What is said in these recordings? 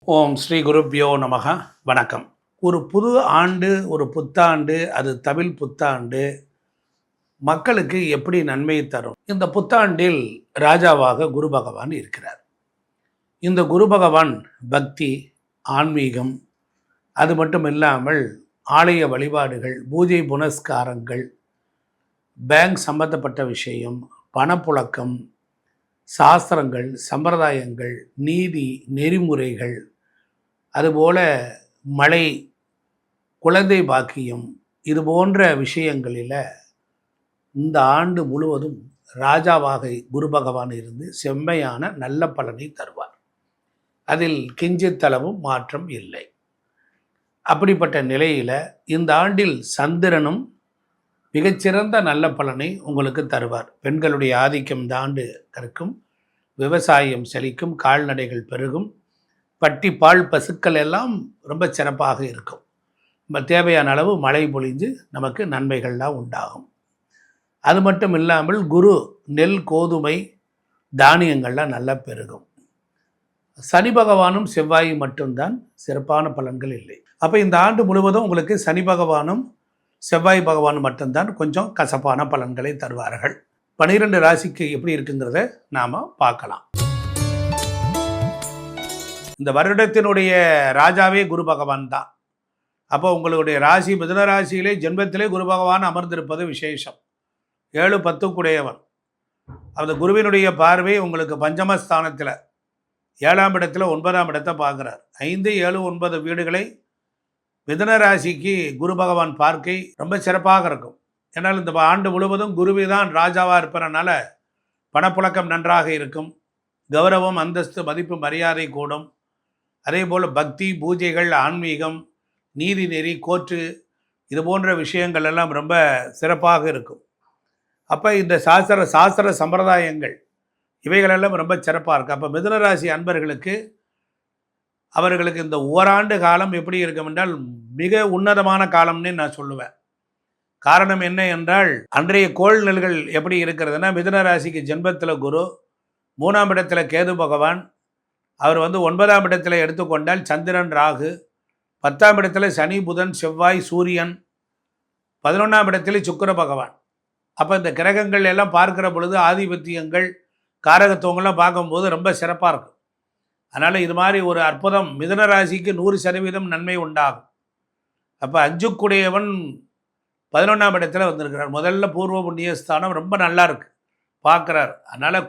ஓம் ஸ்ரீ குருப்யோ நமக. வணக்கம். ஒரு புது ஆண்டு, ஒரு புத்தாண்டு, அது தமிழ் புத்தாண்டு மக்களுக்கு எப்படி நன்மையை தரும்? இந்த புத்தாண்டில் ராஜாவாக குரு பகவான் இருக்கிறார். இந்த குரு பகவான் பக்தி, ஆன்மீகம், அது மட்டும் இல்லாமல் ஆலய வழிபாடுகள், பூஜை புனஸ்காரங்கள், பேங்க் சம்பந்தப்பட்ட விஷயம், பணப்புழக்கம், சாஸ்திரங்கள், சம்பிரதாயங்கள், நீதி, நெறிமுறைகள், அதுபோல மழை, குழந்தை பாக்கியம், இது போன்ற விஷயங்களில் இந்த ஆண்டு முழுவதும் ராஜாவாக குரு பகவான் இருந்து செம்மையான நல்ல பலனை தருவார். அதில் கிஞ்சித்தளவும் மாற்றம் இல்லை. அப்படிப்பட்ட நிலையில் இந்த ஆண்டில் சந்திரனும் மிகச்சிறந்த நல்ல பலனை உங்களுக்கு தருவார். பெண்களுடைய ஆதிக்கம் இந்த ஆண்டு இருக்கும். விவசாயம் செழிக்கும், கால்நடைகள் பெருகும், பட்டி பால் பசுக்கள் எல்லாம் ரொம்ப சிறப்பாக இருக்கும். நம்ம தேவையான அளவு மழை பொழிஞ்சு நமக்கு நன்மைகள்லாம் உண்டாகும். அது மட்டும் இல்லாமல் குரு நெல், கோதுமை, தானியங்கள்லாம் நல்லா பெருகும். சனி பகவானும் செவ்வாய் மட்டும்தான் சிறப்பான பலன்கள் இல்லை. அப்போ இந்த ஆண்டு முழுவதும் உங்களுக்கு சனி பகவானும் செவ்வாய் பகவானும் மட்டும்தான் கொஞ்சம் கசப்பான பலன்களை தருவார்கள். 12 ராசிக்கு எப்படி இருக்குங்கிறத நாம் பார்க்கலாம். இந்த வருடத்தினுடைய ராஜாவே குரு பகவான் தான். அப்போ உங்களுடைய ராசி மிதுன ராசியிலே ஜென்மத்திலே குரு பகவான் அமர்ந்திருப்பது விசேஷம். 7, 10 குடையவன். அந்த குருவினுடைய பார்வை உங்களுக்கு பஞ்சமஸ்தானத்தில் 7ஆம் இடத்துல 9ஆம் இடத்தை பார்க்குறார். 5, 7, 9 வீடுகளை மிதுன ராசிக்கு குரு பகவான் பார்க்கை ரொம்ப சிறப்பாக இருக்கும். ஏன்னால் இந்த ஆண்டு முழுவதும் குருவி தான் ராஜாவாக இருப்பதனால பணப்புழக்கம் நன்றாக இருக்கும். கௌரவம், அந்தஸ்து, மதிப்பு, மரியாதை கூடும். அதே போல் பக்தி, பூஜைகள், ஆன்மீகம், நீதி நெறி, கோர்ட்டு, இது போன்ற விஷயங்கள் எல்லாம் ரொம்ப சிறப்பாக இருக்கும். அப்போ இந்த சாஸ்திர சம்பிரதாயங்கள் இவைகளெல்லாம் ரொம்ப சிறப்பாக இருக்குது. அப்போ மிதுனராசி அன்பர்களுக்கு அவர்களுக்கு இந்த ஓராண்டு காலம் எப்படி இருக்கும் என்றால் மிக உன்னதமான காலம்னு நான் சொல்லுவேன். காரணம் என்ன என்றால் அன்றைய கோள்நிலைகள் எப்படி இருக்கிறதுனா, மிதுனராசிக்கு ஜென்மத்தில் குரு, 3ஆம் இடத்துல கேது பகவான், அவர் 9ஆம் இடத்துல எடுத்துக்கொண்டால் சந்திரன், ராகு, 10ஆம் இடத்துல சனி, புதன், செவ்வாய், சூரியன், 11ஆம் இடத்துல சுக்கிர பகவான். அப்போ இந்த கிரகங்கள் எல்லாம் பார்க்குற பொழுது ஆதிபத்தியங்கள், காரகத்துவங்கள்லாம் பார்க்கும்போது ரொம்ப சிறப்பாக இருக்கும். அதனால் இது மாதிரி ஒரு அற்புதம் மிதுன ராசிக்கு 100% நன்மை உண்டாகும். அப்போ 5 11ஆம் இடத்துல வந்திருக்கிறார். முதல்ல பூர்வ புண்ணியஸ்தானம் ரொம்ப நல்லா இருக்குது, பார்க்குறார். அதனால்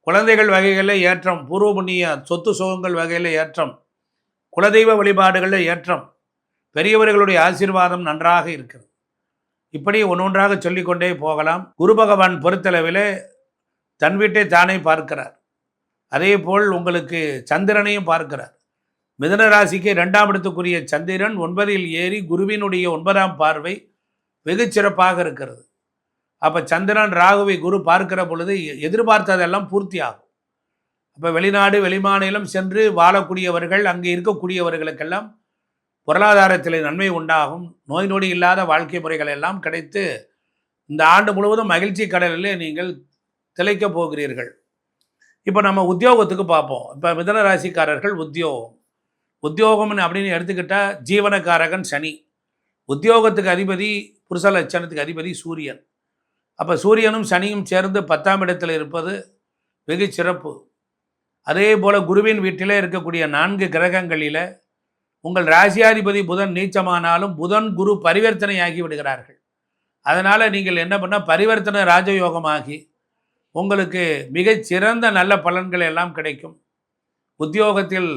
குழந்தைகள் வகைகளில் ஏற்றம், பூர்வ புண்ணிய சொத்து சுகங்கள் வகையில் ஏற்றம், குலதெய்வ வழிபாடுகளில் ஏற்றம், பெரியவர்களுடைய ஆசீர்வாதம் நன்றாக இருக்கிறது. இப்படி ஒன்றொன்றாக சொல்லிக்கொண்டே போகலாம். குரு பகவான் பொறுத்தளவில் தன் வீட்டை தானே பார்க்கிறார். அதே போல் உங்களுக்கு சந்திரனையும் பார்க்கிறார். மிதுன ராசிக்கு 2ஆம் இடத்துக்குரிய சந்திரன் 9இல் ஏறி குருவினுடைய 9ஆம் பார்வை வெகு சிறப்பாக இருக்கிறது. அப்போ சந்திரன் ராகுவை குரு பார்க்கிற பொழுது எதிர்பார்த்ததெல்லாம் பூர்த்தி ஆகும். அப்போ வெளிநாடு, வெளிமாநிலம் சென்று வாழக்கூடியவர்கள், அங்கே இருக்கக்கூடியவர்களுக்கெல்லாம் பொருளாதாரத்தில் நன்மை உண்டாகும். நோய் நொடி இல்லாத வாழ்க்கை முறைகள் எல்லாம் கிடைத்து இந்த ஆண்டு முழுவதும் மகிழ்ச்சி கடலிலே நீங்கள் திளைக்கப் போகிறீர்கள். இப்போ நம்ம உத்தியோகத்துக்கு பார்ப்போம். இப்போ மிதுன ராசிக்காரர்கள் உத்தியோகம்னு அப்படின்னு எடுத்துக்கிட்டால் ஜீவனக்காரகன் சனி, உத்தியோகத்துக்கு அதிபதி, புருஷ லட்சணத்துக்கு அதிபதி சூரியன். அப்போ சூரியனும் சனியும் சேர்ந்து 10ஆம் இடத்தில் இருப்பது வெகு சிறப்பு. அதே போல் குருவின் வீட்டிலே இருக்கக்கூடிய 4 கிரகங்களில் உங்கள் ராசியாதிபதி புதன் நீச்சமானாலும் புதன் குரு பரிவர்த்தனையாகி விடுகிறார்கள். அதனால் நீங்கள் என்ன பண்ணால் பரிவர்த்தனை ராஜயோகமாகி உங்களுக்கு மிகச்சிறந்த நல்ல பலன்கள் எல்லாம் கிடைக்கும். உத்தியோகத்தில்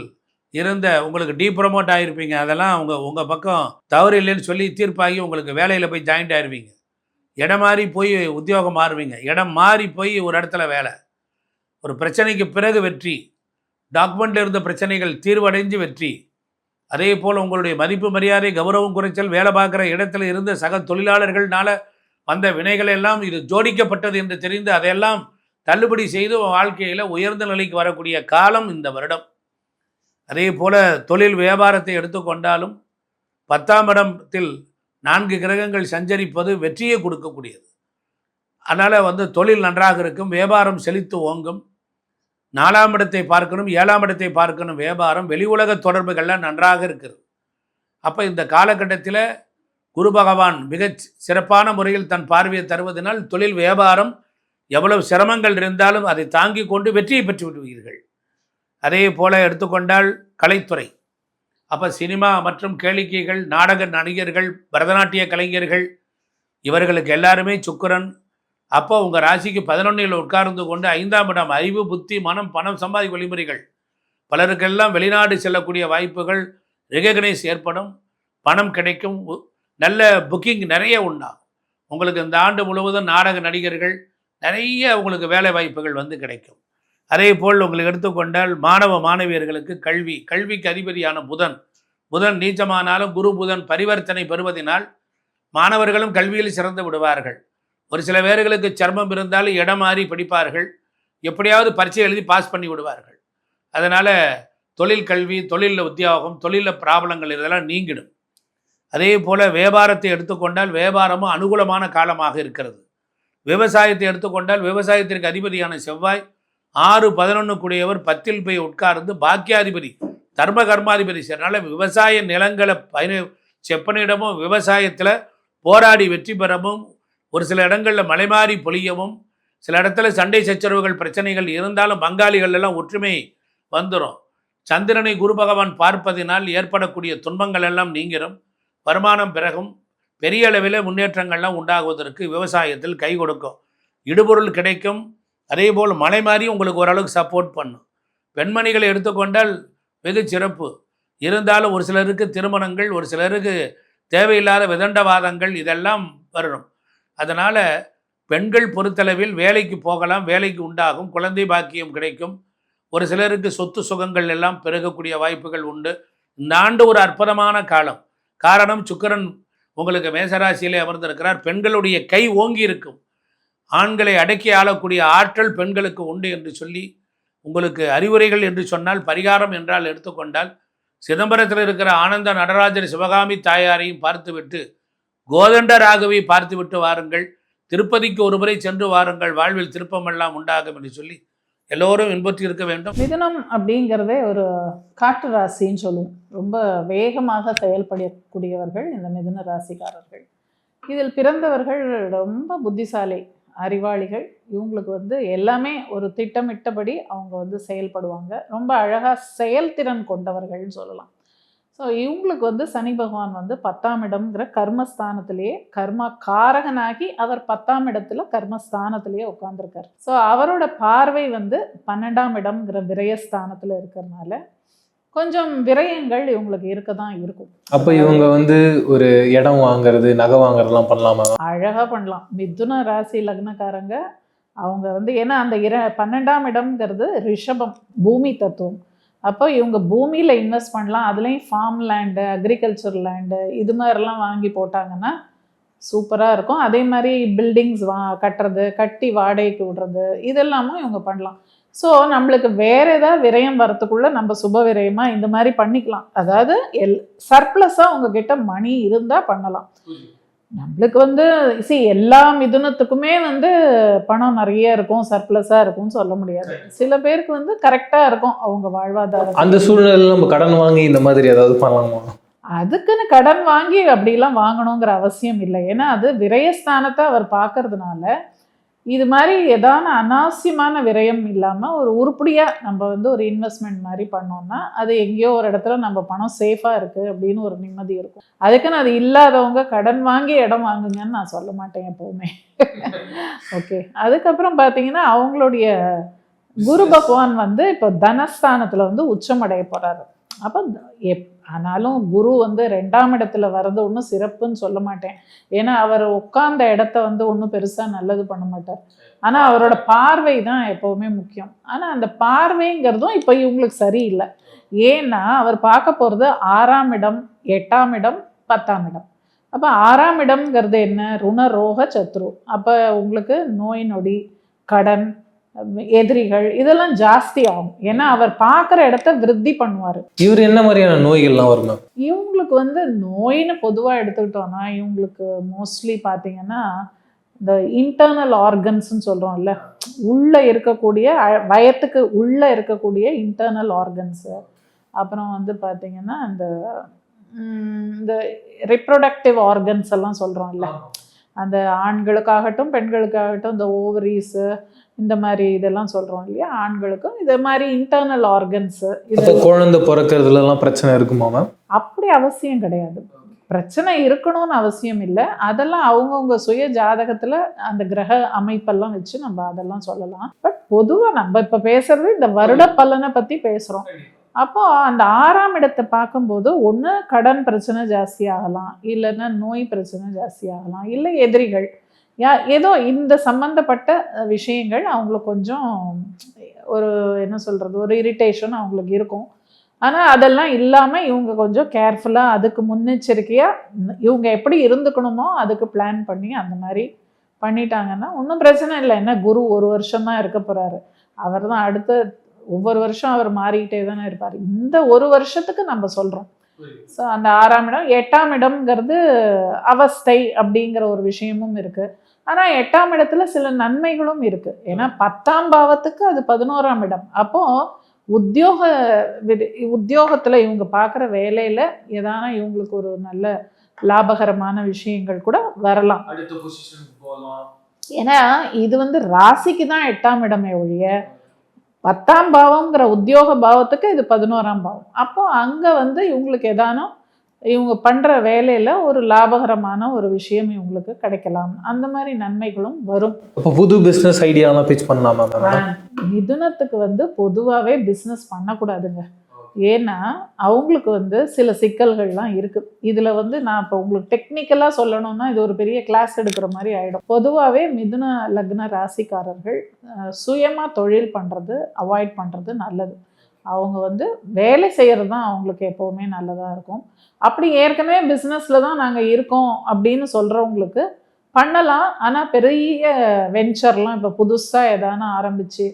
இருந்த உங்களுக்கு ப்ரமோட் ஆகிருப்பீங்க, அதெல்லாம் உங்கள் பக்கம் தவறு இல்லைன்னு சொல்லி தீர்ப்பாகி உங்களுக்கு வேலையில் போய் ஜாயின்ட் ஆகிருவீங்க. இடம் மாறி போய் உத்தியோகம் மாறுவீங்க. இடம் மாறி போய் ஒரு இடத்துல வேலை, ஒரு பிரச்சனைக்கு பிறகு வெற்றி, டாக்குமெண்ட்டில் இருந்த பிரச்சனைகள் தீர்வடைஞ்சு வெற்றி. அதே போல் உங்களுடைய மதிப்பு, மரியாதை, கௌரவம் குறைச்சல், வேலை பார்க்குற இடத்துல இருந்த சக தொழிலாளர்கள்னால வந்த வினைகள் எல்லாம் இது ஜோடிக்கப்பட்டது என்று தெரிந்து அதையெல்லாம் தள்ளுபடி செய்து வாழ்க்கையில் உயர்ந்த நிலைக்கு வரக்கூடிய காலம் இந்த வருடம். அதே போல் தொழில் வியாபாரத்தை எடுத்துக்கொண்டாலும் 10ஆம் இடத்தில் 4 கிரகங்கள் சஞ்சரிப்பது வெற்றியை கொடுக்கக்கூடியது. அதனால் தொழில் நன்றாக இருக்கும், வியாபாரம் செழித்து ஓங்கும், 4ஆம் இடத்தை பார்க்கணும், 7ஆம் இடத்தை பார்க்கணும். வியாபாரம், வெளி உலக தொடர்புகள்லாம் நன்றாக இருக்கிறது. அப்போ இந்த காலகட்டத்தில் குரு பகவான் மிகச் சிறப்பான முறையில் தன் பார்வையை தருவதனால் தொழில் வியாபாரம் எவ்வளவு சிரமங்கள் இருந்தாலும் அதை தாங்கி கொண்டு வெற்றியை பெற்று விடுவீர்கள். அதே போல எடுத்துக்கொண்டால் கலைத்துறை, அப்போ சினிமா மற்றும் கேளிக்கைகள், நாடக நடிகர்கள், பரதநாட்டிய கலைஞர்கள், இவர்களுக்கு எல்லாருமே சுக்கிரன் அப்போ உங்கள் ராசிக்கு 11ல் உட்கார்ந்து கொண்டு 5ஆம் இடம் அறிவு, புத்தி, மனம், பணம் சம்பாதிக்கும் வழிமுறைகள். பலருக்கெல்லாம் வெளிநாடு செல்லக்கூடிய வாய்ப்புகள், ரெகக்னைஸ் ஏற்படும், பணம் கிடைக்கும், நல்ல புக்கிங் நிறைய உண்டாகும். உங்களுக்கு இந்த ஆண்டு முழுவதும் நாடக நடிகர்கள் நிறைய உங்களுக்கு வேலை வாய்ப்புகள் வந்து கிடைக்கும். அதே போல் உங்களுக்கு எடுத்துக்கொண்டால் மாணவ மாணவியர்களுக்கு கல்விக்கு அதிபதியான புதன் நீச்சமானாலும் குரு புதன் பரிவர்த்தனை பெறுவதனால் மாணவர்களும் கல்வியில் சிறந்து விடுவார்கள். ஒரு சில பேர்களுக்கு சர்மம் இருந்தாலும் இடம் மாறி படிப்பார்கள், எப்படியாவது பரீட்சை எழுதி பாஸ் பண்ணி விடுவார்கள். அதனால் தொழில் கல்வி, தொழிலில் உத்தியோகம், தொழிலில் ப்ராப்ளங்கள் இதெல்லாம் நீங்கிடும். அதே போல் வியாபாரத்தை எடுத்துக்கொண்டால் வியாபாரமும் அனுகூலமான காலமாக இருக்கிறது. விவசாயத்தை எடுத்துக்கொண்டால் விவசாயத்திற்கு அதிபதியான செவ்வாய் 6-11 கூடியவர் 10ல் போய் உட்கார்ந்து பாக்கியாதிபதி, தர்ம கர்மாதிபதி. அதனால் விவசாய நிலங்களை செப்பனிடமும் விவசாயத்தில் போராடி வெற்றி பெறவும், ஒரு சில இடங்களில் மலை மாறி பொழியவும், சில இடத்துல சண்டை சச்சரவுகள் பிரச்சனைகள் இருந்தாலும் பங்காளிகள் எல்லாம் ஒற்றுமை வந்துடும். சந்திரனை குரு பகவான் பார்ப்பதினால் ஏற்படக்கூடிய துன்பங்கள் எல்லாம் நீங்கிடும், வருமானம் பிறகும், பெரிய அளவில் முன்னேற்றங்கள்லாம் உண்டாகுவதற்கு விவசாயத்தில் கை கொடுக்கும், இடுபொருள் கிடைக்கும். அதே போல் மலை மாறி உங்களுக்கு ஓரளவுக்கு சப்போர்ட் பண்ணும். பெண்மணிகளை எடுத்துக்கொண்டால் வெகு சிறப்பு. இருந்தாலும் ஒரு சிலருக்கு திருமணங்கள், ஒரு சிலருக்கு தேவையில்லாத விதண்டவாதங்கள் இதெல்லாம் வரணும். அதனால் பெண்கள் பொறுத்தளவில் வேலைக்கு போகலாம், வேலைக்கு உண்டாகும், குழந்தை பாக்கியம் கிடைக்கும். ஒரு சிலருக்கு சொத்து சுகங்கள் எல்லாம் பெருகக்கூடிய வாய்ப்புகள் உண்டு. இந்த ஆண்டு ஒரு அற்புதமான காலம். காரணம், சுக்கிரன் உங்களுக்கு மேசராசியிலே அமர்ந்திருக்கிறார். பெண்களுடைய கை ஓங்கி இருக்கும். ஆண்களை அடக்கி ஆளக்கூடிய ஆற்றல் பெண்களுக்கு உண்டு என்று சொல்லி உங்களுக்கு அறிவுரைகள் என்று சொன்னால், பரிகாரம் என்றால் எடுத்துக்கொண்டால் சிதம்பரத்தில் இருக்கிற ஆனந்த நடராஜர் சிவகாமி தாயாரையும் பார்த்துவிட்டு, கோதண்ட ராகவை பார்த்துவிட்டு வாருங்கள். திருப்பதிக்கு ஒரு முறை சென்று வாருங்கள், வாழ்வில் திருப்பமெல்லாம் உண்டாகும் என்று சொல்லி எல்லோரும் இன்பற்றி இருக்க வேண்டும். மிதுனம் அப்படிங்கிறதே ஒரு காற்று ராசின்னு சொல்லுவோம். ரொம்ப வேகமாக செயல்படக்கூடியவர்கள் இந்த மிதுன ராசிக்காரர்கள். இதில் பிறந்தவர்கள் ரொம்ப புத்திசாலி, அறிவாளிகள். இவங்களுக்கு எல்லாமே ஒரு திட்டமிட்டபடி அவங்க செயல்படுவாங்க. ரொம்ப அழகாக செயல்திறன் கொண்டவர்கள்னு சொல்லலாம். ஸோ இவங்களுக்கு சனி பகவான் 10ஆம் இடம்ங்கிற கர்மஸ்தானத்திலேயே கர்மா காரகனாகி அவர் 10ஆம் இடத்துல கர்மஸ்தானத்திலேயே உட்காந்துருக்கார். ஸோ அவரோட பார்வை 12ஆம் இடம்ங்கிற விரயஸ்தானத்தில் இருக்கிறதுனால கொஞ்சம் விரயங்கள் இவங்களுக்கு இருக்க தான் இருக்கும். அப்போ இவங்க ஒரு இடம் வாங்குறது, நகை வாங்குறதுலாம் பண்ணலாமா? அழகாக பண்ணலாம். மிதுன ராசி லக்னக்காரங்க அவங்க ஏன்னா அந்த 12ஆம் இடம்ங்கிறது ரிஷபம், பூமி தத்துவம். அப்போ இவங்க பூமியில் இன்வெஸ்ட் பண்ணலாம். அதுலேயும் ஃபார்ம் லேண்டு, அக்ரிகல்ச்சர் லேண்டு இது மாதிரிலாம் வாங்கி போட்டாங்கன்னா சூப்பராக இருக்கும். அதே மாதிரி பில்டிங்ஸ் கட்டுறது, கட்டி வாடகைக்கு விடுறது இதெல்லாமும் இவங்க பண்ணலாம். ஸோ நம்மளுக்கு வேறு ஏதாவது விரயம் வரத்துக்குள்ளே நம்ம சுப விரயமாக இந்த மாதிரி பண்ணிக்கலாம். அதாவது சர்ப்ளஸாக உங்ககிட்ட மணி இருந்தால் பண்ணலாம். நம்மளுக்கு எல்லா மிதுனத்துக்குமே பணம் நிறைய இருக்கும், சர்ப்ளஸாக இருக்கும்னு சொல்ல முடியாது. சில பேருக்கு கரெக்டாக இருக்கும் அவங்க வாழ்வாதாரம். அந்த சூழ்நிலையில் நம்ம கடன் வாங்கி இந்த மாதிரி ஏதாவது பண்ணலாமா? அதுக்குன்னு கடன் வாங்கி அப்படிலாம் வாங்கணுங்கிற அவசியம் இல்லை. ஏன்னா அது விரயஸ்தானத்தை அவர் பார்க்கறதுனால இது மாதிரி ஏதான அனாவசியமான விரயம் இல்லாமல் ஒரு உருப்படியாக நம்ம ஒரு இன்வெஸ்ட்மெண்ட் மாதிரி பண்ணோம்னா அது எங்கேயோ ஒரு இடத்துல நம்ம பணம் சேஃபாக இருக்குது அப்படின்னு ஒரு நிம்மதி இருக்கும். அதுக்குன்னு அது இல்லாதவங்க கடன் வாங்கி இடம் வாங்குங்கன்னு நான் சொல்ல மாட்டேன் எப்போவுமே. ஓகே, அதுக்கப்புறம் பார்த்தீங்கன்னா அவங்களுடைய குரு பகவான் இப்போ தனஸ்தானத்தில் உச்சமடைய போகிறாரு. அப்போ ஆனாலும் குரு 2ஆம் இடத்துல வர்றது ஒன்றும் சிறப்புன்னு சொல்ல மாட்டேன். ஏன்னா அவர் உட்கார்ந்த இடத்த ஒன்றும் பெருசாக நல்லது பண்ண மாட்டார். ஆனால் அவரோட பார்வை தான் எப்போவுமே முக்கியம். ஆனால் அந்த பார்வைங்கிறதும் இப்போ இவங்களுக்கு சரியில்லை. ஏன்னா அவர் பார்க்க போகிறது 6ஆம் இடம், 8ஆம் இடம், 10ஆம் இடம். அப்போ 6ஆம் இடம்ங்கிறது என்ன? ருண ரோக சத்ரு. அப்போ உங்களுக்கு நோய் நொடி, கடன், எதிரிகள் இதெல்லாம் ஜாஸ்தி ஆகும். ஏன்னா அவர் பார்க்குற இடத்த விருத்தி பண்ணுவார். இவர் என்ன மாதிரியான நோய்கள்லாம் வரும்? இவங்களுக்கு நோயின்னு பொதுவாக எடுத்துக்கிட்டோன்னா இவங்களுக்கு மோஸ்ட்லி பார்த்தீங்கன்னா இந்த இன்டர்னல் ஆர்கன்ஸ்ன்னு சொல்கிறோம்ல, உள்ளே இருக்கக்கூடிய வயத்துக்கு உள்ளே இருக்கக்கூடிய இன்டர்னல் ஆர்கன்ஸு, அப்புறம் வந்து பார்த்திங்கன்னா இந்த ரிப்ரொடக்டிவ் ஆர்கன்ஸ் எல்லாம் சொல்கிறோம்ல, அந்த ஆண்களுக்காகட்டும் பெண்களுக்காகட்டும் இந்த ஓவரீஸு இந்த மாதிரி இதெல்லாம் சொல்கிறோம் இல்லையா, ஆண்களுக்கும் இது மாதிரி இன்டர்னல் ஆர்கன்ஸு. இது குழந்தை பிறக்கிறதுலாம் பிரச்சனை இருக்குமா மேம்? அப்படி அவசியம் கிடையாது, பிரச்சனை இருக்கணும்னு அவசியம் இல்லை. அதெல்லாம் அவங்கவுங்க சுய ஜாதகத்தில் அந்த கிரக அமைப்பெல்லாம் வச்சு நம்ம அதெல்லாம் சொல்லலாம். பட் பொதுவாக நம்ம இப்போ பேசுறது இந்த வருட பலனை பற்றி பேசுகிறோம். அப்போ அந்த 6ஆம் இடத்தை பார்க்கும்போது ஒன்று கடன் பிரச்சனை ஜாஸ்தியாகலாம், இல்லைன்னா நோய் பிரச்சனை ஜாஸ்தியாகலாம், இல்லை எதிரிகள் ஏதோ இந்த சம்மந்தப்பட்ட விஷயங்கள் அவங்களுக்கு கொஞ்சம் ஒரு என்ன சொல்கிறது, ஒரு இரிட்டேஷன் அவங்களுக்கு இருக்கும். ஆனால் அதெல்லாம் இல்லாமல் இவங்க கொஞ்சம் கேர்ஃபுல்லாக அதுக்கு முன்னெச்சரிக்கையாக இவங்க எப்படி இருந்துக்கணுமோ அதுக்கு பிளான் பண்ணி அந்த மாதிரி பண்ணிட்டாங்கன்னா ஒன்றும் பிரச்சனை இல்லை. என்ன குரு 1 வருஷம்தான் இருக்க போகிறாரு, அவர் தான் அடுத்த ஒவ்வொரு வருஷம் அவர் மாறிக்கிட்டே தானே இருப்பார். இந்த 1 வருஷத்துக்கு நம்ம சொல்கிறோம். ஸோ அந்த 6ஆம் இடம் 8ஆம் இடம்ங்கிறது அவஸ்தை அப்படிங்கிற ஒரு விஷயமும் இருக்குது. ஆனால் 8ஆம் இடத்துல சில நன்மைகளும் இருக்குது. ஏன்னா 10ஆம் பாவத்துக்கு அது 11ஆம் இடம். அப்போது உத்தியோகத்தில் இவங்க பார்க்குற வேலையில் ஏதான இவங்களுக்கு ஒரு நல்ல லாபகரமான விஷயங்கள் கூட வரலாம். ஏன்னா இது வந்து ராசிக்கு தான் 8ஆம் இடமே ஒழிய 10ஆம் பாவம்ங்கிற உத்தியோக பாவத்துக்கு இது 11ஆம் பாவம். அப்போ அங்கே வந்து இவங்களுக்கு ஏதானோ இவங்க பண்ணுற வேலையில் ஒரு லாபகரமான ஒரு விஷயம் இவங்களுக்கு கிடைக்கலாம். அந்த மாதிரி நன்மைகளும் வரும். இப்போ புது பிஸ்னஸ் ஐடியாலாம் பிச் பண்ணலாமா? மிதுனத்துக்கு வந்து பொதுவாகவே பிஸ்னஸ் பண்ணக்கூடாதுங்க. ஏன்னா அவங்களுக்கு வந்து சில சிக்கல்கள்லாம் இருக்குது. இதில் வந்து நான் இப்போ உங்களுக்கு டெக்னிக்கலாக சொல்லணும்னா இது ஒரு பெரிய கிளாஸ் எடுக்கிற மாதிரி ஆகிடும். பொதுவாகவே மிதுன லக்ன ராசிக்காரர்கள் சுயமாக தொழில் பண்ணுறது அவாய்ட் பண்ணுறது நல்லது. அவங்க வந்து வேலை செய்கிறது தான் அவங்களுக்கு எப்போவுமே நல்லதாக இருக்கும். அப்படி ஏற்கனவே பிஸ்னஸில் தான் நாங்கள் இருக்கோம் அப்படின்னு சொல்கிறவங்களுக்கு பண்ணலாம். ஆனால் பெரிய வெஞ்சர்லாம் இப்போ புதுசாக எதான ஆரம்பித்து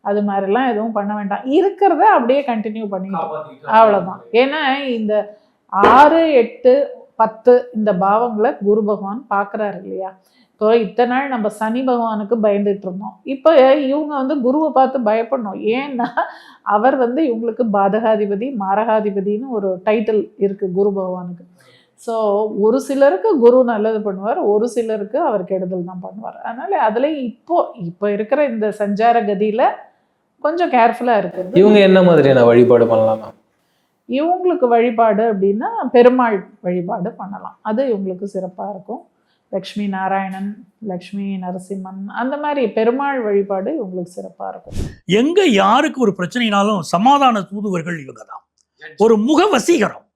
அது மாதிரிலாம் எதுவும் பண்ண வேண்டாம். இருக்கிறத அப்படியே கண்டினியூ பண்ணிக்கிட்டோம், அவ்வளோதான். ஏன்னா இந்த 6, 8, 10 இந்த பாவங்களை குரு பகவான் பார்க்குறாரு இல்லையா. இப்போ இத்தனை நாள் நம்ம சனி பகவானுக்கு பயந்துட்டு இருந்தோம். இப்போ இவங்க வந்து குருவை பார்த்து பயப்படணும். ஏன்னா அவர் வந்து இவங்களுக்கு பாதகாதிபதி மாரகாதிபதினு ஒரு டைட்டில் இருக்குது குரு பகவானுக்கு. ஸோ ஒரு சிலருக்கு குரு நல்லது பண்ணுவார், ஒரு சிலருக்கு அவர் கெடுதல் தான் பண்ணுவார். அதனால் அதில் இப்போ இருக்கிற இந்த சஞ்சார கதியில் கொஞ்சம் கேர்ஃபுல்லாக இருக்குது. இவங்க என்ன மாதிரியான வழிபாடு பண்ணலாமா? இவங்களுக்கு வழிபாடு அப்படின்னா பெருமாள் வழிபாடு பண்ணலாம், அது இவங்களுக்கு சிறப்பாக இருக்கும். லக்ஷ்மி நாராயணன், லக்ஷ்மி நரசிம்மன், அந்த மாதிரி பெருமாள் வழிபாடு இவங்களுக்கு சிறப்பாக இருக்கும். எங்கே யாருக்கு ஒரு பிரச்சனைனாலும் சமாதான தூதுவர்கள் இவங்க தான். ஒரு முக வசீகரம்,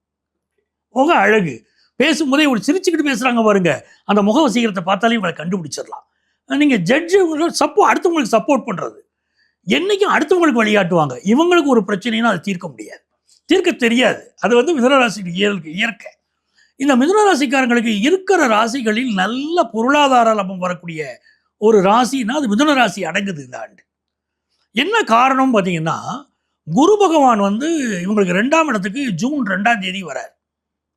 முக அழகு, பேசும்போதே ஒரு சிரிச்சுக்கிட்டு பேசுகிறாங்க பாருங்க, அந்த முக வசீகரத்தை பார்த்தாலே இவங்களை கண்டுபிடிச்சிடலாம். நீங்கள் ஜட்ஜு அடுத்தவங்களுக்கு சப்போர்ட் பண்ணுறது, என்றைக்கும் அடுத்தவங்களுக்கு வழிகாட்டுவாங்க. இவங்களுக்கு ஒரு பிரச்சனைனா அதை தீர்க்க முடியாது, தீர்க்க தெரியாது. அது வந்து மிதுனராசிக்கு இயற்கை. இந்த மிதுனராசிக்காரங்களுக்கு இருக்கிற ராசிகளில் நல்ல பொருளாதார லாபம் வரக்கூடிய ஒரு ராசின்னா அது மிதுனராசி அடங்குது இந்த ஆண்டு. என்ன காரணம் பார்த்தீங்கன்னா, குரு பகவான் வந்து இவங்களுக்கு 2ஆம் இடத்துக்கு ஜூன் 2ஆம் தேதி வரார்,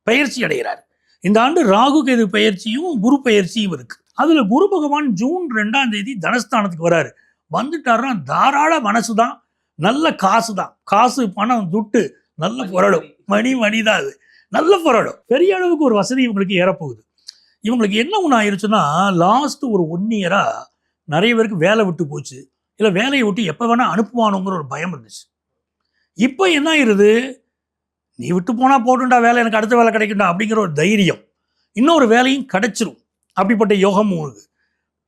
பயிற்சி அடைகிறார். இந்த ஆண்டு ராகு கேது பயிற்சியும் குரு பயிற்சியும் இருக்குது. அதில் குரு பகவான் ஜூன் 2ஆம் தேதி தனஸ்தானத்துக்கு வராரு. வந்துட்டாருன்னா தாராள மனசு தான், நல்ல காசு தான், காசு பணம் துட்டு நல்ல புரளும், மணி தான், அது நல்ல புரளும். பெரிய அளவுக்கு ஒரு வசதி இவங்களுக்கு ஏறப்போகுது. இவங்களுக்கு என்ன ஒன்று ஆயிடுச்சுன்னா, லாஸ்ட் ஒரு 1 இயராக நிறைய பேருக்கு வேலை விட்டு போச்சு, இல்லை வேலையை விட்டு எப்போ வேணால் அனுப்புவானுங்கிற ஒரு பயம் இருந்துச்சு. இப்போ என்ன ஆயிடுது, நீ விட்டு போனால் போட்டுண்டா, வேலை எனக்கு அடுத்த வேலை கிடைக்கும்டா அப்படிங்கிற ஒரு தைரியம், இன்னொரு வேலையும் கிடைச்சிரும், அப்படிப்பட்ட யோகமும் இருக்குது.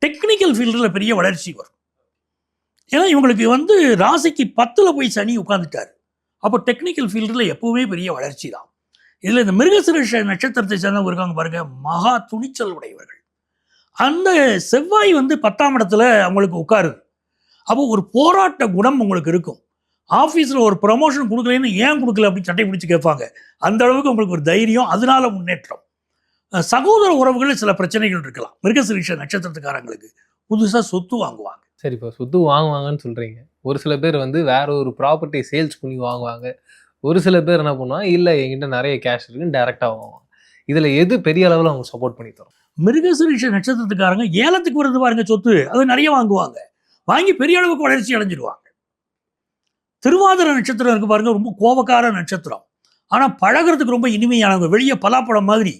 டெக்னிக்கல் ஃபீல்டில் பெரிய வளர்ச்சி வரும். ஏன்னா இவங்களுக்கு வந்து ராசிக்கு 10ல் போய் சனி உட்காந்துட்டார். அப்போ டெக்னிக்கல் ஃபீல்டில் எப்பவுமே பெரிய வளர்ச்சி தான். இதில் இந்த மிருகசீரிஷ நட்சத்திரத்தை சேர்ந்தவங்க இருக்காங்க பாருங்க, மகா துணிச்சல் உடையவர்கள். அந்த செவ்வாய் வந்து 10ஆம் இடத்துல அவங்களுக்கு உட்காருது. அப்போ ஒரு போராட்ட குணம் உங்களுக்கு இருக்கும். ஆஃபீஸில் ஒரு ப்ரமோஷன் கொடுக்கலன்னு ஏன் கொடுக்கல அப்படின்னு சட்டை பிடிச்சி கேட்பாங்க. அந்த அளவுக்கு உங்களுக்கு ஒரு தைரியம், அதனால முன்னேற்றம். சகோதர உறவுகளில் சில பிரச்சனைகள் இருக்கலாம். மிருகசீரிஷ நட்சத்திரத்துக்காரங்களுக்கு புதுசாக சொத்து வாங்குவாங்க. சரி, இப்போ சொத்து வாங்குவாங்கன்னு சொல்கிறீங்க. ஒரு சில பேர் வந்து வேற ஒரு ப்ராப்பர்ட்டி சேல்ஸ் பண்ணி வாங்குவாங்க. ஒரு சில பேர் என்ன பண்ணுவாங்க, இல்லை என்கிட்ட நிறைய கேஷ் இருக்குன்னு டைரெக்டாக வாங்குவாங்க. இதில் எது பெரிய அளவில் அவங்க சப்போர்ட் பண்ணி தரும்? மிருகசீரிஷ நட்சத்திரத்துக்காரங்க ஏலத்துக்கு வருது பாருங்க சொத்து, அது நிறைய வாங்குவாங்க, வாங்கி பெரிய அளவுக்கு வளர்ச்சி அடைஞ்சிருவாங்க. திருவாதிரை நட்சத்திரம் இருக்கு பாருங்க, ரொம்ப கோபக்கார நட்சத்திரம், ஆனா பழகிறதுக்கு ரொம்ப இனிமையானவங்க, வெளியே பலாப்பழம் மாதிரி.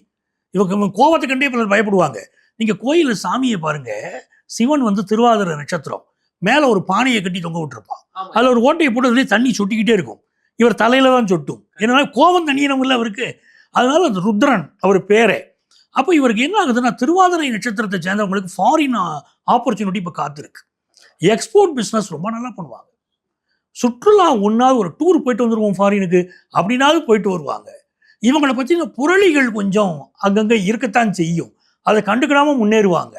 இவங்க கோபத்தை கண்டே பலர் பயப்படுவாங்க. நீங்க கோயில சாமியை பாருங்க, சிவன் வந்து திருவாதிரை நட்சத்திரம், மேல ஒரு பானையை கட்டி தொங்க விட்டுருப்பான், அதுல ஒரு ஓட்டையை போட்டு அதுலேயே தண்ணி சொட்டிக்கிட்டே இருக்கும், இவர் தலையில தான் சொட்டும். ஏன்னா கோபம் தண்ணியினம் இல்லை அவருக்கு, அதனால அந்த ருத்ரன் அவர் பேரே. அப்போ இவருக்கு என்ன ஆகுதுன்னா, திருவாதிரை நட்சத்திரத்தை சேர்ந்தவங்களுக்கு ஃபாரின் ஆப்பர்ச்சுனிட்டி இப்போ காத்திருக்கு. எக்ஸ்போர்ட் பிஸ்னஸ் ரொம்ப நல்லா பண்ணுவாங்க. சுற்றுலா ஒன்றாவது ஒரு டூர் போயிட்டு வந்துடுவோம் ஃபாரினுக்கு அப்படின்னாலும் போயிட்டு வருவாங்க. இவங்களை பற்றின புரளிகள் கொஞ்சம் அங்கங்கே இருக்கத்தான் செய்யும், அதை கண்டுக்கிடாமல் முன்னேறுவாங்க.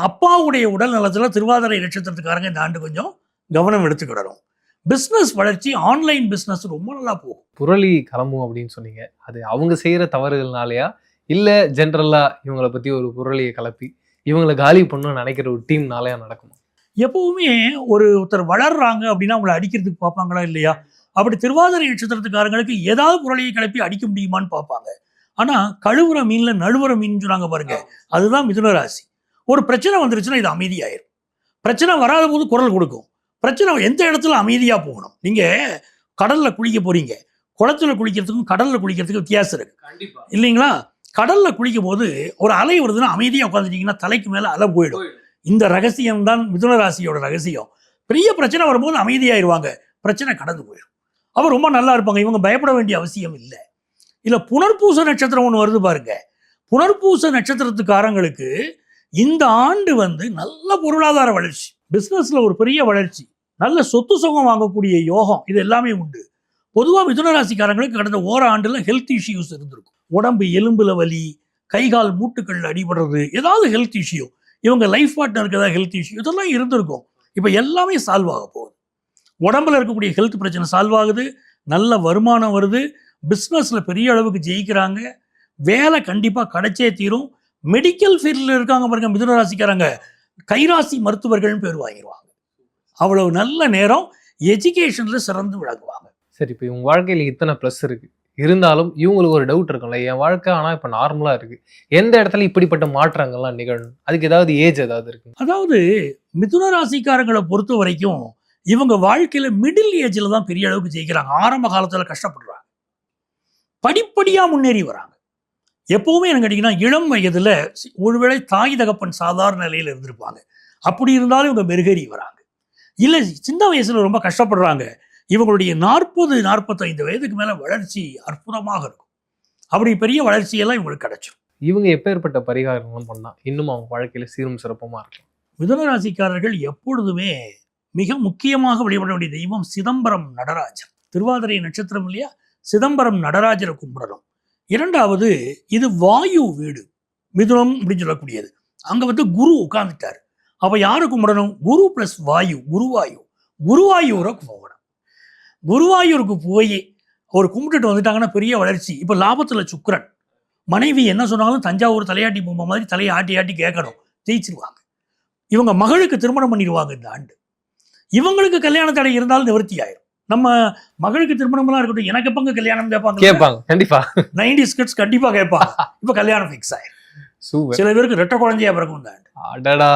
அப்பாவுடைய உடல் நலத்தில் திருவாதிரை நட்சத்திரத்துக்காரங்க இந்த ஆண்டு கொஞ்சம் கவனம் எடுத்துக்கிடணும். பிஸ்னஸ் வளர்ச்சி, ஆன்லைன் பிஸ்னஸ் ரொம்ப நல்லா போகும். புரளி கிளம்பும் அப்படின்னு சொன்னீங்க, அது அவங்க செய்கிற தவறுகள்னாலயா இல்லை ஜென்ரலாக இவங்களை பற்றி ஒரு புரளியை கிளப்பி இவங்களை காலி பண்ணணும்னு நினைக்கிற ஒரு டீம்னாலயா நடக்குமா? எப்பவுமே ஒருத்தர் வளர்றாங்க அப்படின்னா அவங்களை அடிக்கிறதுக்கு பார்ப்பாங்களா இல்லையா? அப்படி திருவாதிரை நட்சத்திரத்துக்காரங்களுக்கு ஏதாவது புரளியை கிளப்பி அடிக்க முடியுமான்னு பார்ப்பாங்க. ஆனால் கழுவுற மீன்ல நழுவுற மீன் சொன்னாங்க பாருங்க, அதுதான் மிதுன ராசி. ஒரு பிரச்சனை வந்துருச்சுன்னா இது அமைதியாயிரும். பிரச்சனை வராத போது குரல் கொடுக்கும். பிரச்சனை எந்த இடத்துல அமைதியாக போகணும். நீங்கள் கடலில் குளிக்க போறீங்க, குளத்துல குளிக்கிறதுக்கும் கடலில் குளிக்கிறதுக்கும் வித்தியாசம் இருக்கு இல்லைங்களா? கடலில் குளிக்கும் போது ஒரு அலை வருதுன்னா அமைதியாக உட்காந்துட்டீங்கன்னா தலைக்கு மேலே அலை போயிடும். இந்த ரகசியம்தான் மிதுன ராசியோட ரகசியம். பெரிய பிரச்சனை வரும்போது அமைதியாயிருவாங்க, பிரச்சனை கடந்து போயிடும். அப்போ ரொம்ப நல்லா இருப்பாங்க, இவங்க பயப்பட வேண்டிய அவசியம் இல்லை. இல்லை புனர்பூச நட்சத்திரம் ஒன்று வருது பாருங்க, புனர்பூச நட்சத்திரத்துக்காரங்களுக்கு இந்த ஆண்டு வந்து நல்ல பொருளாதார வளர்ச்சி, பிஸ்னஸில் ஒரு பெரிய வளர்ச்சி, நல்ல சொத்து சுகம் வாங்கக்கூடிய யோகம், இது எல்லாமே உண்டு. பொதுவாக மிதுன ராசிக்காரங்களுக்கு கடந்த ஓராண்டில் ஹெல்த் இஷ்யூஸ் இருந்திருக்கும். உடம்பு எலும்புல வலி, கைகால் மூட்டுக்கள் அடிபடுறது, ஏதாவது ஹெல்த் இஷ்யூ, இவங்க லைஃப் பார்ட்னருக்கு ஏதாவது ஹெல்த் இஷ்யூ, இதெல்லாம் இருந்திருக்கும். இப்போ எல்லாமே சால்வ் ஆக போகுது. உடம்புல இருக்கக்கூடிய ஹெல்த் பிரச்சனை சால்வ் ஆகுது, நல்ல வருமானம் வருது, பிஸ்னஸில் பெரிய அளவுக்கு ஜெயிக்கிறாங்க, வேலை கண்டிப்பாக கிடைச்சே தீரும். மெடிக்கல் ஃபீல்டில் இருக்காங்க பாருங்க மிதுன ராசிக்காரங்க, கைராசி மருத்துவர்கள்னு பேர் வாங்கிடுவாங்க. அவ்வளவு நல்ல நேரம், எஜுகேஷனில் சிறந்து விளங்குவாங்க. சரி, இப்போ இவங்க வாழ்க்கையில் இத்தனை ப்ளஸ் இருக்கு, இருந்தாலும் இவங்களுக்கு ஒரு டவுட் இருக்கும்ல, என் வாழ்க்கை ஆனால் இப்போ நார்மலாக இருக்கு, எந்த இடத்துல இப்படிப்பட்ட மாற்றங்கள்லாம் நிகழணும், அதுக்கு ஏதாவது ஏஜ் ஏதாவது இருக்கு? அதாவது மிதுன ராசிக்காரங்களை பொறுத்த வரைக்கும் இவங்க வாழ்க்கையில மிடில் ஏஜ்ல தான் பெரிய அளவுக்கு ஜெயிக்கிறாங்க. ஆரம்ப காலத்துல கஷ்டப்படுறாங்க, படிப்படியா முன்னேறி வராங்க. எப்பவுமே என்ன கேட்டீங்கன்னா, இளம் வயதுல ஒருவேளை தாய் தகப்பன் சாதாரண நிலையில இருந்திருப்பாங்க, அப்படி இருந்தாலும் இவங்க மெருகேறி வராங்க. இல்ல சின்ன வயசுல ரொம்ப கஷ்டப்படுறாங்க, இவங்களுடைய 40-45 வயதுக்கு மேல வளர்ச்சி அற்புதமாக இருக்கும். அப்படி பெரிய வளர்ச்சியெல்லாம் இவங்களுக்கு கிடைச்சிடும். இவங்க எப்பேற்பட்ட பரிகாரம் பண்ணா இன்னும் அவங்க வாழ்க்கையில சீரும் சிறப்புமா இருக்கும்? மிதுன ராசிக்காரர்கள் எப்பொழுதுமே மிக முக்கியமாக வழிபட வேண்டிய தெய்வம் சிதம்பரம் நடராஜர். திருவாதிரை நட்சத்திரம் இல்லையா, சிதம்பரம் நடராஜரை கும்பிடணும். இரண்டாவது, இது வாயு வீடு, மிதுனம் அப்படின்னு சொல்லக்கூடியது. அங்க வந்து குரு உட்கார்ந்துட்டார். அப்ப யாரு கும்பிடணும்? குரு பிளஸ் வாயு, குருவாயு. குருவாயூரை போகணும். குருவாயூருக்கு போய் ஒரு கும்பிட்டுட்டு வந்துட்டாங்கன்னா பெரிய வளர்ச்சி. இப்போ லாபத்துல சுக்கிரன், மனைவி என்ன சொன்னாலும் தஞ்சாவூர் தலையாட்டி பொம்மை மாதிரி தலையை ஆட்டி ஆட்டி கேட்கணும், ஜெயிச்சிருவாங்க. இவங்க மகளுக்கு திருமணம் பண்ணிடுவாங்க இந்த ஆண்டு. இவங்களுக்கு கல்யாண தடை இருந்தாலும் நிவர்த்தி ஆயிரும். நம்ம மகளுக்கு திருமணம்லாம் இருக்கட்டும், எனக்கு எப்பங்க கல்யாணம் கேட்பாங்க கண்டிப்பா. 90s கிட்ஸ் கண்டிப்பா கேட்பாங்க. இப்ப கல்யாணம் ஃபிக்ஸ் ஆயிரும். சில பேருக்கு ரெட்ட குழந்தையா பிறக்கும் இந்த ஆண்டு. அடடா,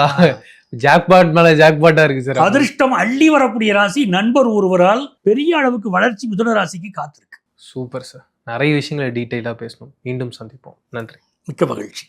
ஜாக்பாட் மேல ஜாக்பாட்டா இருக்கு சார். அதிர்ஷ்டம் அள்ளி வரக்கூடிய ராசி. நண்பர் ஒருவரால் பெரிய அளவுக்கு வளர்ச்சி மிதுன ராசிக்கு காத்திருக்கு. சூப்பர் சார், நிறைய விஷயங்களை டீட்டெயிலா பேசணும். மீண்டும் சந்திப்போம். நன்றி. மிக்க மகிழ்ச்சி.